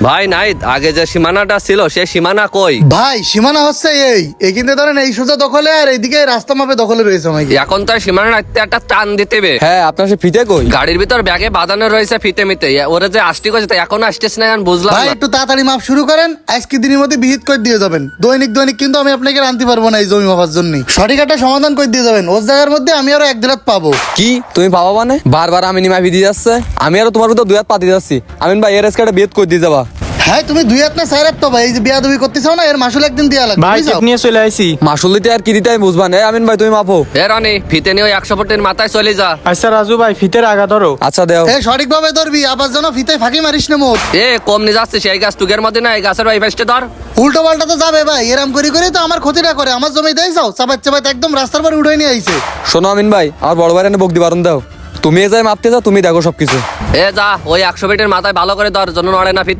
ভাই নাই, আগে যে সীমানাটা ছিল সে সীমানা কই? ভাই সীমানা হচ্ছে এই কিন্তু ধরেন এই সোজা দখলে আর এইদিকে রাস্তা মাপে দখলে রয়েছে আমাকে। এখন তো আর সীমানা রাখতে একটা টান দিতে হবে। হ্যাঁ, আপনার সে ফিতে কই? গাড়ির ভিতর ব্যাগে বাঁধানো রয়েছে ফিতে মিতে। ওরা যে আসতে কইছে তা এখনো আসতেছে না, আমি বুঝলাম ভাই না। একটু তাড়াতাড়ি মাপ শুরু করেন, আজকে দিনের মধ্যে বিহিত করে দিয়ে যাবেন। দৈনিক কিন্তু আমি আপনাকে আনতে পারবো না এই জমি মাপার জন্য। সঠিক একটা সমাধান করে দিয়ে যাবেন, ওর জায়গার মধ্যে আমি আরো 1 রাত পাবো। কি তুমি পাবা মানে? বারবার আমি নিমাই দিয়ে যাচ্ছে, আমি আরো তোমার ভিতর 2 হাত পাতি যাচ্ছি। আমিন ভাই এর আজকে বেদ করে দিয়ে যাবা। হ্যাঁ তুমি 2 হাত না 4 হাত তো ভাই, এই যে বিয়াদবি করতেছাও না, এর মাসুল একদিন দেয়া লাগবে। ভাই বুঝছো? চেক নিয়ে চলে আইছি। মাসুল দিতে আর কি দিতে আমি বুঝবা না। আমিন ভাই তুমি মাপো। এ রনি, ফিতে নিয়ে ওই 100 ফুটের মাথায় চলে যা। আচ্ছা রাজু ভাই ফিতের আগা ধরো। আচ্ছা দেও। এ সঠিক ভাবে ধরবি, আবার যেন ফিতায় ফাঁকি মারিস না মোর। এ কম নিয়ে যাচ্ছে সেই গাছ তুগের মধ্যে না, এই গাছের ওই পাশে ধর। উল্টো পাল্টা তো যাবে ভাই, এরম করে তো আমার ক্ষতিটা করে। আমার জমি দেয় যাও চাপাত একদম রাস্তার পর উঠে নিয়ে আইছে। শোনো আমিন ভাই, আমার বড় ভাই এনে বকদি বারণ দাও। তুমি যাই মাপতে যাও, তুমি দেখো সবকিছু। এ যা ওই 100 ফিটের মাথায় ভালো করে ধর, জন্য নড়ে না ফিতে।